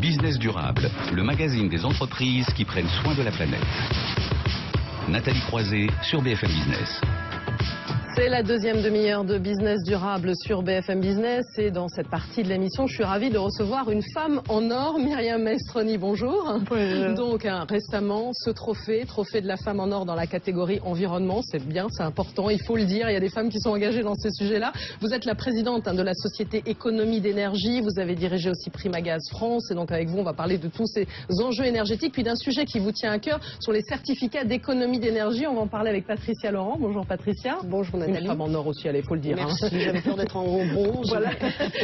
Business durable, le magazine des entreprises qui prennent soin de la planète. Nathalie Croiset sur BFM Business. C'est la deuxième demi-heure de Business durable sur BFM Business et dans cette partie de l'émission, je suis ravie de recevoir une femme en or, Myriam Maestroni, bonjour. Bonjour. Donc récemment, ce trophée de la femme en or dans la catégorie environnement, c'est bien, c'est important, il faut le dire, il y a des femmes qui sont engagées dans ces sujets-là. Vous êtes la présidente de la société Économie d'énergie, vous avez dirigé aussi Primagaz France et donc avec vous on va parler de tous ces enjeux énergétiques, puis d'un sujet qui vous tient à cœur sur les certificats d'économie d'énergie. On va en parler avec Patricia Laurent. Bonjour Patricia. Bonjour Nathalie. Une femme en or aussi, allez, faut le dire. Merci, j'avais peur d'être en bronze. Voilà,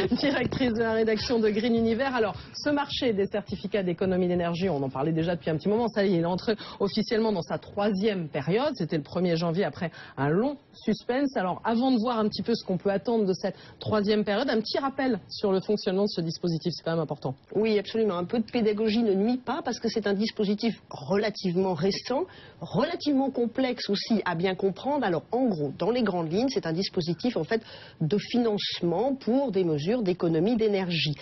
directrice de la rédaction de Green Univers. Alors, ce marché des certificats d'économie d'énergie, on en parlait déjà depuis un petit moment, ça y est, il est entré officiellement dans sa troisième période. C'était le 1er janvier après un long suspense. Alors, avant de voir un petit peu ce qu'on peut attendre de cette troisième période, un petit rappel sur le fonctionnement de ce dispositif, c'est quand même important. Oui, absolument. Un peu de pédagogie ne nuit pas parce que c'est un dispositif relativement récent, relativement complexe aussi à bien comprendre. Alors, en gros, dans les grandes lignes, c'est un dispositif en fait de financement pour des mesures d'économie d'énergie.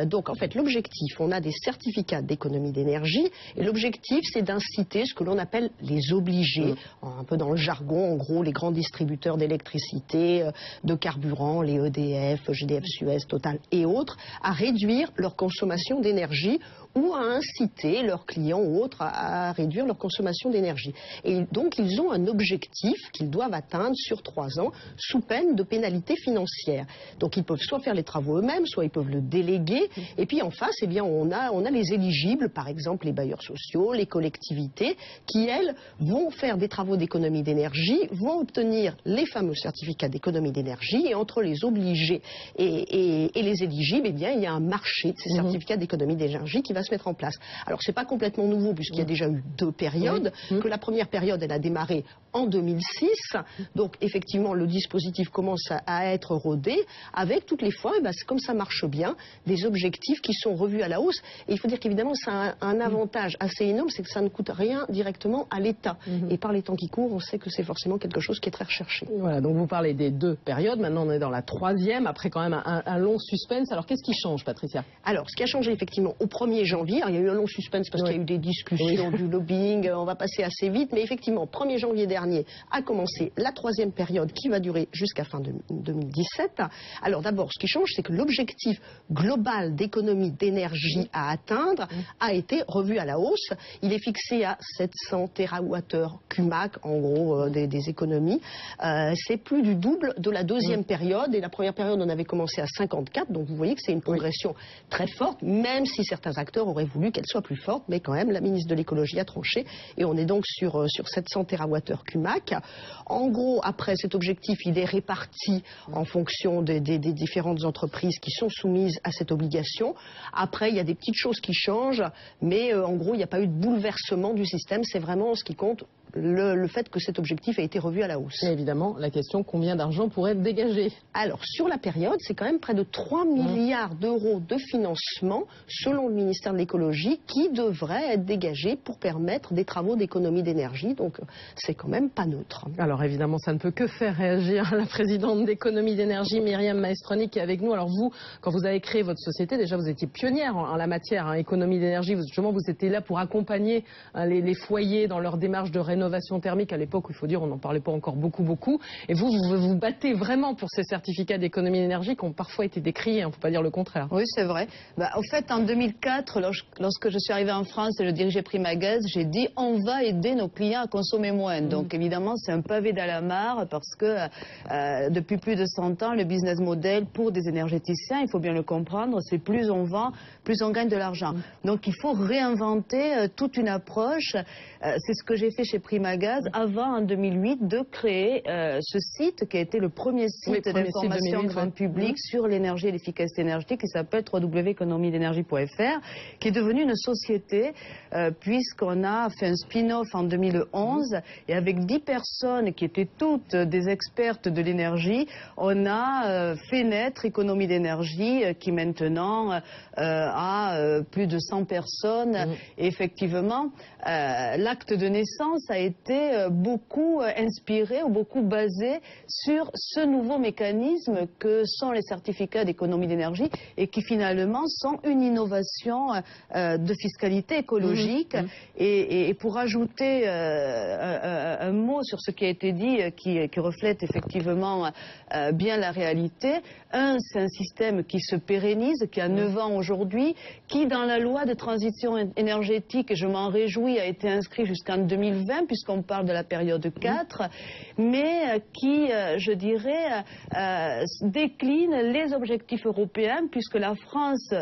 Donc en fait l'objectif, on a des certificats d'économie d'énergie et l'objectif c'est d'inciter ce que l'on appelle les obligés, un peu dans le jargon, en gros les grands distributeurs d'électricité, de carburant, les EDF, GDF Suez, Total et autres, à réduire leur consommation d'énergie ou à inciter leurs clients ou autres à réduire leur consommation d'énergie. Et donc ils ont un objectif qu'ils doivent atteindre sur 3 ans sous peine de pénalité financière. Donc ils peuvent soit faire les travaux eux-mêmes, soit ils peuvent le déléguer. Et puis en face, eh bien, on a les éligibles, par exemple les bailleurs sociaux, les collectivités, qui elles vont faire des travaux d'économie d'énergie, vont obtenir les fameux certificats d'économie d'énergie. Et entre les obligés et les éligibles, eh bien, il y a un marché de ces certificats d'économie d'énergie qui va se mettre en place. Alors c'est pas complètement nouveau puisqu'il y a déjà eu 2 périodes, que la première période elle a démarré en 2006, donc effectivement le dispositif commence à être rodé avec toutes les fois, comme ça marche bien, des objectifs qui sont revus à la hausse. Et il faut dire qu'évidemment ça a un avantage assez énorme, c'est que ça ne coûte rien directement à l'État. Et par les temps qui courent, on sait que c'est forcément quelque chose qui est très recherché. Voilà, donc vous parlez des 2 périodes, maintenant on est dans la troisième, après quand même un long suspense. Alors qu'est-ce qui change, Patricia? Alors ce qui a changé effectivement au 1er janvier, il y a eu un long suspense parce qu'il y a eu des discussions, du lobbying, on va passer assez vite, mais effectivement 1er janvier dernier a commencé la troisième période qui va durer jusqu'à fin 2017. Alors d'abord, ce qui change, c'est que l'objectif global d'économie d'énergie à atteindre a été revu à la hausse. Il est fixé à 700 TWh CUMAC, en gros, des économies. C'est plus du double de la deuxième période. Et la première période, on avait commencé à 54. Donc vous voyez que c'est une progression très forte, même si certains acteurs auraient voulu qu'elle soit plus forte. Mais quand même, la ministre de l'écologie a tranché. Et on est donc sur 700 TWh CUMAC. En gros, après cet objectif, il est réparti en fonction des différentes entreprises qui sont soumises à cette obligation. Après, il y a des petites choses qui changent, mais en gros, il n'y a pas eu de bouleversement du système. C'est vraiment ce qui compte, le fait que cet objectif a été revu à la hausse. Et évidemment, la question, combien d'argent pourrait être dégagé? Alors, sur la période, c'est quand même près de 3 milliards d'euros de financement, selon le ministère de l'écologie, qui devraient être dégagés pour permettre des travaux d'économie d'énergie. Donc, c'est quand même pas neutre. Alors, évidemment, ça ne peut que faire réagir la présidente d'économie d'énergie, Myriam Maestroni, qui est avec nous. Alors, vous, quand vous avez créé votre société, déjà, vous étiez pionnière en la matière, économie d'énergie. Justement, vous étiez là pour accompagner les foyers dans leur démarche de rénovation thermique. À l'époque, il faut dire, on n'en parlait pas encore beaucoup. Et vous vous battez vraiment pour ces certificats d'économie d'énergie qui ont parfois été décriés, on ne peut pas dire le contraire. Oui, c'est vrai. En fait, en 2004, lorsque je suis arrivée en France et je dirigeais Primagaz, j'ai dit on va aider nos clients à consommer moins. Donc évidemment, c'est un pavé dans la mare parce que depuis plus de 100 ans, le business model pour des énergéticiens, il faut bien le comprendre, c'est plus on vend, plus on gagne de l'argent. Donc il faut réinventer toute une approche. C'est ce que j'ai fait chez Primagaz avant, en 2008, de créer ce site qui a été le premier site d'information grand public sur l'énergie et l'efficacité énergétique qui s'appelle www.economiedénergie.fr, qui est devenu une société puisqu'on a fait un spin-off en 2011 et avec 10 personnes qui étaient toutes des expertes de l'énergie, on a fait naître Économie d'énergie qui maintenant a plus de 100 personnes. Et effectivement, l'acte de naissance a a été beaucoup inspirée ou beaucoup basée sur ce nouveau mécanisme que sont les certificats d'économie d'énergie et qui finalement sont une innovation de fiscalité écologique. Et pour ajouter un mot sur ce qui a été dit, qui reflète effectivement bien la réalité, c'est un système qui se pérennise, qui a 9 ans aujourd'hui, qui dans la loi de transition énergétique, et je m'en réjouis, a été inscrit jusqu'en 2020, puisqu'on parle de la période 4, mais qui, je dirais, décline les objectifs européens, puisque la France,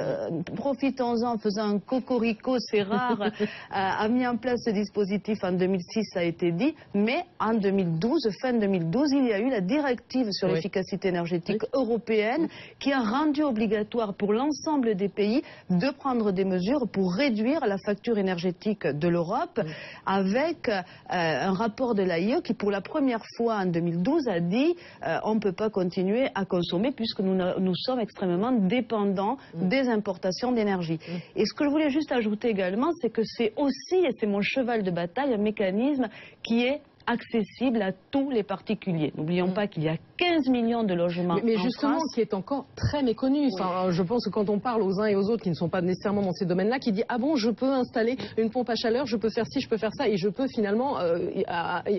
profitons-en, faisant un cocorico, c'est rare, a mis en place ce dispositif en 2006, ça a été dit, mais en 2012, fin 2012, il y a eu la directive sur l'efficacité énergétique européenne qui a rendu obligatoire pour l'ensemble des pays de prendre des mesures pour réduire la facture énergétique de l'Europe, avec un rapport de l'AIE qui, pour la première fois en 2012, a dit on ne peut pas continuer à consommer puisque nous sommes extrêmement dépendants des importations d'énergie. Et ce que je voulais juste ajouter également, c'est que c'est aussi, et c'est mon cheval de bataille, un mécanisme qui est accessible à tous les particuliers. N'oublions pas qu'il y a 15 millions de logements mais justement, en France. Qui est encore très méconnu. Enfin, je pense que quand on parle aux uns et aux autres qui ne sont pas nécessairement dans ces domaines-là, qui dit ah bon, je peux installer une pompe à chaleur, je peux faire ci, je peux faire ça, et je peux finalement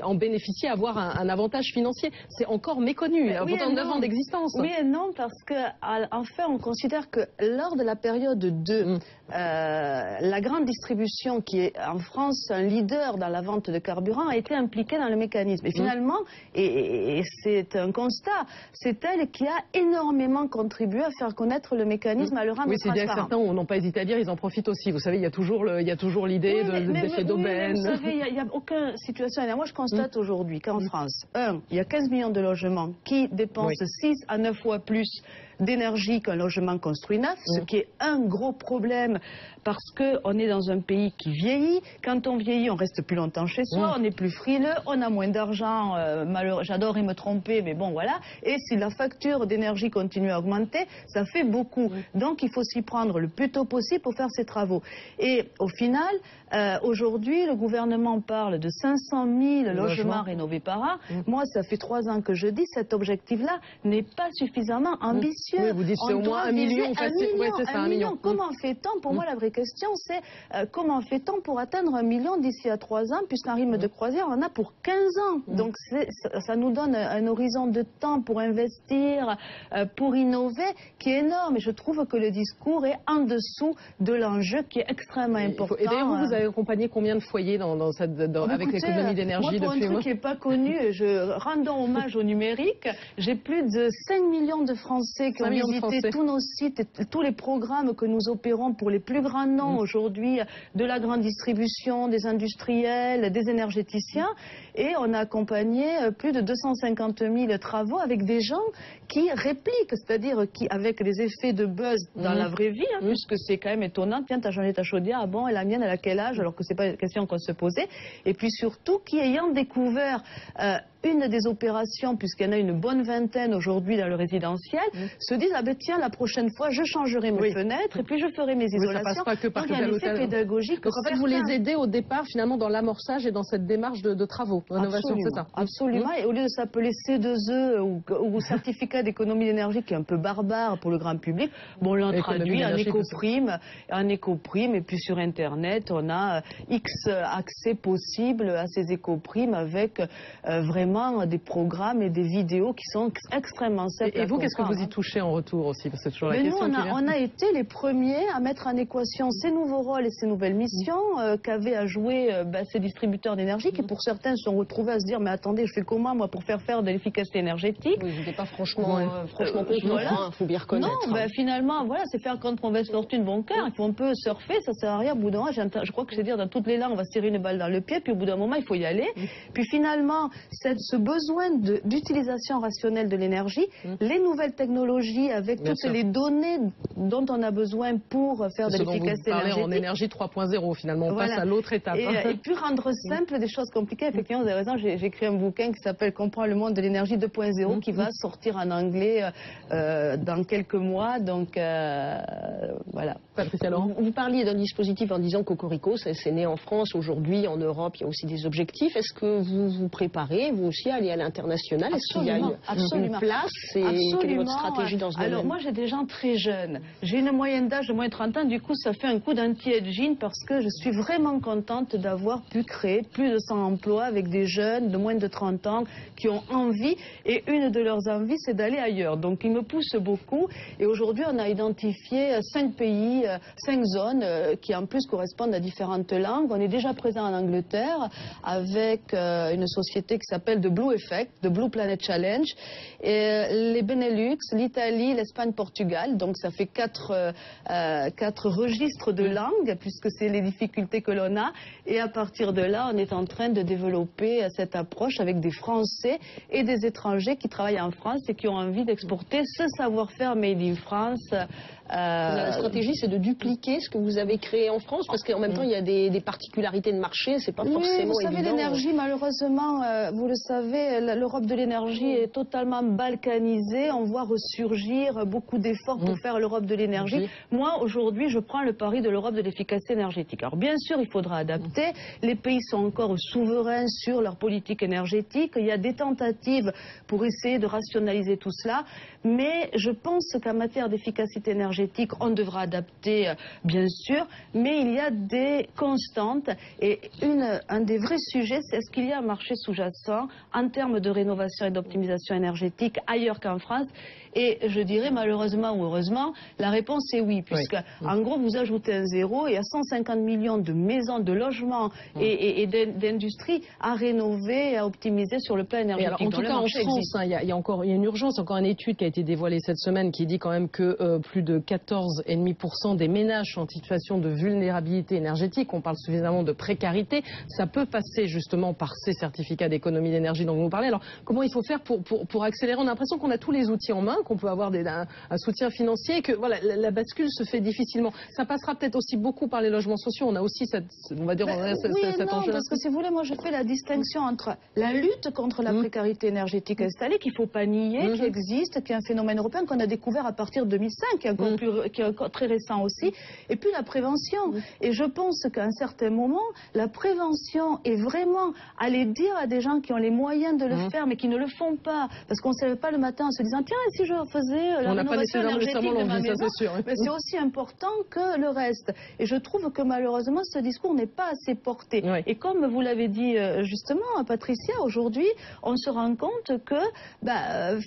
en bénéficier, avoir un avantage financier. C'est encore méconnu, pourtant 9 ans d'existence. Oui et non, parce que en fait, on considère que lors de la période 2, la grande distribution, qui est en France un leader dans la vente de carburant, a été impliquée dans le mécanisme. Et finalement, et c'est un constat, c'est elle qui a énormément contribué à faire connaître le mécanisme, à le rendre transparent. Oui, c'est bien certains n'ont pas hésité à dire, ils en profitent aussi. Vous savez, il y a toujours l'idée d'effet d'aubaine. Vous savez, il n'y a aucune situation. Et moi, je constate aujourd'hui qu'en France, il y a 15 millions de logements qui dépensent 6 à 9 fois plus d'énergie qu'un logement construit neuf, ce qui est un gros problème parce qu'on est dans un pays qui vieillit. Quand on vieillit, on reste plus longtemps chez soi, on est plus frileux, on a moins d'argent, j'adorerais me tromper, mais bon voilà. Et si la facture d'énergie continue à augmenter, ça fait beaucoup. Donc il faut s'y prendre le plus tôt possible pour faire ces travaux. Et au final, aujourd'hui, le gouvernement parle de 500 000 logements rénovés par an. Moi, ça fait 3 ans que je dis, cet objectif-là n'est pas suffisamment ambitieux. Oui, vous dites c'est au moins 1 million. Un million. Comment fait-on? Pour moi, la vraie question, c'est comment fait-on pour atteindre 1 million d'ici à 3 ans, puisqu'un rythme de croisière, on en a pour 15 ans. Donc, ça nous donne un horizon de temps pour investir, pour innover, qui est énorme. Et je trouve que le discours est en dessous de l'enjeu qui est extrêmement important. Et d'ailleurs, vous avez accompagné combien de foyers avec l'économie d'énergie depuis... Moi, pour un truc qui n'est pas connu, rendons hommage au numérique, j'ai plus de 5 millions de Français qui ont visité tous nos sites, et tous les programmes que nous opérons pour les plus grands noms aujourd'hui, de la grande distribution, des industriels, des énergéticiens, et on a accompagné plus de 250 000 travaux avec des gens qui répliquent, c'est-à-dire qui, avec des effets de buzz dans la vraie vie, puisque c'est quand même étonnant, tiens, t'as changé ta chaudière, ah bon, et la mienne, elle a quel âge, alors que c'est pas une question qu'on se posait, et puis surtout, qui ayant découvert une des opérations, puisqu'il y en a une bonne vingtaine aujourd'hui dans le résidentiel, se disent, ah ben tiens, la prochaine fois, je changerai mes fenêtres, et puis je ferai mes isolations. Ça passe pas que par donc il y a un effet pédagogique. Donc en fait, vous les aidez au départ, finalement, dans l'amorçage et dans cette démarche de travaux, rénovation, c'est ça? Absolument, et au lieu de s'appeler C2E ou certificat d'économie d'énergie, qui est un peu barbare pour le grand public, bon, on l'a traduit en éco-prime, et puis sur Internet, on a X accès possibles à ces éco-primes avec vraiment des programmes et des vidéos qui sont extrêmement simples. Et vous, qu'est-ce que vous y touchez en retour aussi? Parce que c'est toujours la question. Nous, on a été les premiers à mettre en équation ces nouveaux rôles et ces nouvelles missions qu'avaient à jouer ces distributeurs d'énergie, qui pour certains se sont retrouvés à se dire, mais attendez, je fais comment moi pour faire de l'efficacité énergétique? Oui, je n'ai pas franchement il faut bien reconnaître. Non, finalement, voilà, c'est faire contre mauvaise fortune bon cœur. On peut surfer, ça sert à rien. Au bout d'un moment, je crois que c'est dire dans toutes les langues, on va se tirer une balle dans le pied, puis au bout d'un moment, il faut y aller. Puis finalement, ce besoin d'utilisation rationnelle de l'énergie, les nouvelles technologies avec toutes les données dont on a besoin pour faire de l'efficacité énergétique. En énergie 3.0, finalement, on passe à l'autre étape. Et puis rendre simple des choses compliquées. Effectivement, vous avez raison, j'ai écrit un bouquin qui s'appelle Comprendre le monde de l'énergie 2.0 qui va sortir en anglais dans quelques mois. Donc voilà. Patricia Laurent. Vous parliez d'un dispositif en disant Cocorico, c'est né en France, aujourd'hui en Europe, il y a aussi des objectifs. Est-ce que vous vous préparez, vous aussi, à aller à l'international? Est-ce qu'il y a une place et quelle est votre stratégie dans ce domaine? Alors moi j'ai des gens très jeunes, j'ai une moyenne d'âge de moins de 30 ans, du coup ça fait un coup d'anti-aging parce que je suis vraiment contente d'avoir pu créer plus de 100 emplois avec des jeunes de moins de 30 ans qui ont envie, et une de leurs envies c'est d'aller ailleurs. Donc ils me poussent beaucoup, et aujourd'hui on a identifié 5 pays, 5 zones qui en plus correspondent à différentes langues. On est déjà présent en Angleterre avec une société qui s'appelle The Blue Effect, The Blue Planet Challenge, et les Benelux, l'Italie, l'Espagne, Portugal. Donc ça fait 4 registres de langues puisque c'est les difficultés que l'on a, et à partir de là on est en train de développer cette approche avec des Français et des étrangers qui travaillent en France et qui ont envie d'exporter ce savoir-faire made in France. La stratégie, c'est de dupliquer ce que vous avez créé en France, parce qu'en même temps, il y a des particularités de marché, c'est pas forcément évident. Vous savez, l'énergie, malheureusement, vous le savez, l'Europe de l'énergie est totalement balkanisée. On voit ressurgir beaucoup d'efforts pour faire l'Europe de l'énergie. Moi, aujourd'hui, je prends le pari de l'Europe de l'efficacité énergétique. Alors, bien sûr, il faudra adapter. Les pays sont encore souverains sur leur politique énergétique. Il y a des tentatives pour essayer de rationaliser tout cela. Mais je pense qu'en matière d'efficacité énergétique, on devra adapter, bien sûr, mais il y a des constantes, et un des vrais sujets, c'est est-ce qu'il y a un marché sous-jacent en termes de rénovation et d'optimisation énergétique ailleurs qu'en France? Et je dirais malheureusement ou heureusement, la réponse est oui, puisque en gros vous ajoutez un zéro et il y a 150 millions de maisons, de logements et d'industries à rénover et à optimiser sur le plan énergétique. Alors, en tout cas en France, il y a une urgence, encore une étude qui a été dévoilée cette semaine qui dit quand même que plus de 14,5% des ménages sont en situation de vulnérabilité énergétique. On parle suffisamment de précarité. Ça peut passer justement par ces certificats d'économie d'énergie dont vous parlez. Alors comment il faut faire pour accélérer? On a l'impression qu'on a tous les outils en main, qu'on peut avoir un soutien financier, et que voilà, la bascule se fait difficilement. Ça passera peut-être aussi beaucoup par les logements sociaux. On a aussi cet enjeu. Parce que si vous voulez, moi je fais la distinction entre la lutte contre la précarité énergétique installée, qu'il ne faut pas nier, qui existe, qui est un phénomène européen qu'on a découvert à partir de 2005, qui est encore très récent aussi, et puis la prévention. Et je pense qu'à un certain moment, la prévention est vraiment aller dire à des gens qui ont les moyens de le faire, mais qui ne le font pas, parce qu'on ne se lève pas le matin en se disant tiens, et si je faisais la rénovation énergétique de ma maison, mais c'est aussi important que le reste. Et je trouve que malheureusement, ce discours n'est pas assez porté. Et comme vous l'avez dit justement, Patricia, aujourd'hui, on se rend compte que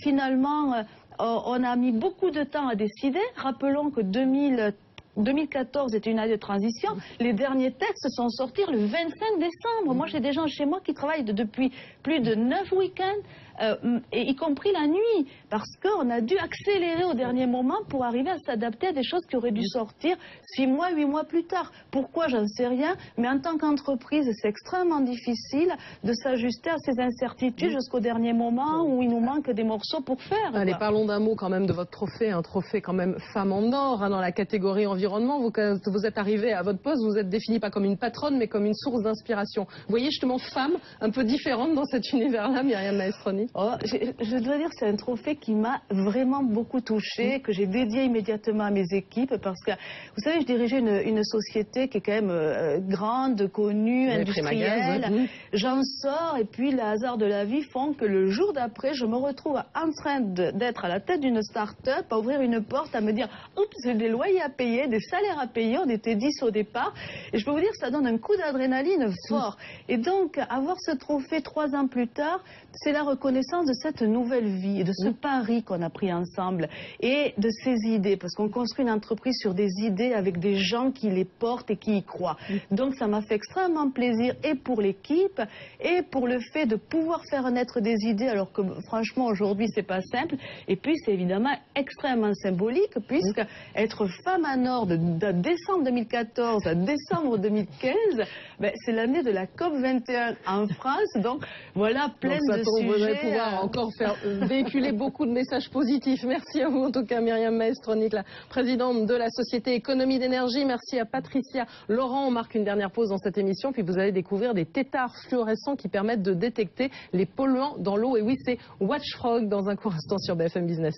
finalement, on a mis beaucoup de temps à décider. Rappelons que 2014 était une année de transition. Les derniers textes sont sortis le 25 décembre. Moi, j'ai des gens chez moi qui travaillent depuis plus de 9 week-ends, et y compris la nuit, parce qu'on a dû accélérer au dernier moment pour arriver à s'adapter à des choses qui auraient dû sortir 6 mois, 8 mois plus tard. Pourquoi? J'en sais rien, mais en tant qu'entreprise, c'est extrêmement difficile de s'ajuster à ces incertitudes jusqu'au dernier moment où il nous manque des morceaux pour faire. Allez, parlons d'un mot quand même de votre trophée, un trophée quand même femme en or dans la catégorie environnement. Vous êtes arrivée à votre poste, vous êtes définie pas comme une patronne, mais comme une source d'inspiration. Vous voyez justement femme un peu différente dans cet univers-là, Myriam Maestroni? Je dois dire que c'est un trophée qui m'a vraiment beaucoup touchée, que j'ai dédié immédiatement à mes équipes, parce que, vous savez, je dirigeais une société qui est quand même grande, connue, industrielle. J'en sors, et puis les hasards de la vie font que le jour d'après, je me retrouve en train d'être à la tête d'une start-up, à ouvrir une porte, à me dire « Oups, j'ai des loyers à payer, des salaires à payer, on était 10 au départ. » Et je peux vous dire que ça donne un coup d'adrénaline fort. Et donc, avoir ce trophée 3 ans plus tard, c'est la reconnaissance de cette nouvelle vie, de ce pari qu'on a pris ensemble, et de ces idées, parce qu'on construit une entreprise sur des idées avec des gens qui les portent et qui y croient. Donc ça m'a fait extrêmement plaisir, et pour l'équipe, et pour le fait de pouvoir faire naître des idées, alors que franchement aujourd'hui c'est pas simple. Et puis c'est évidemment extrêmement symbolique, puisque être femme en or de décembre 2014 à décembre 2015, c'est l'année de la COP21 en France. Donc voilà, plein de sujets. Pouvoir encore faire véhiculer beaucoup de messages positifs. Merci à vous en tout cas, Myriam Maestroni, la présidente de la société Économie d'énergie. Merci à Patricia Laurent. On marque une dernière pause dans cette émission, puis vous allez découvrir des têtards fluorescents qui permettent de détecter les polluants dans l'eau. Et oui, c'est Watchfrog dans un court instant sur BFM Business.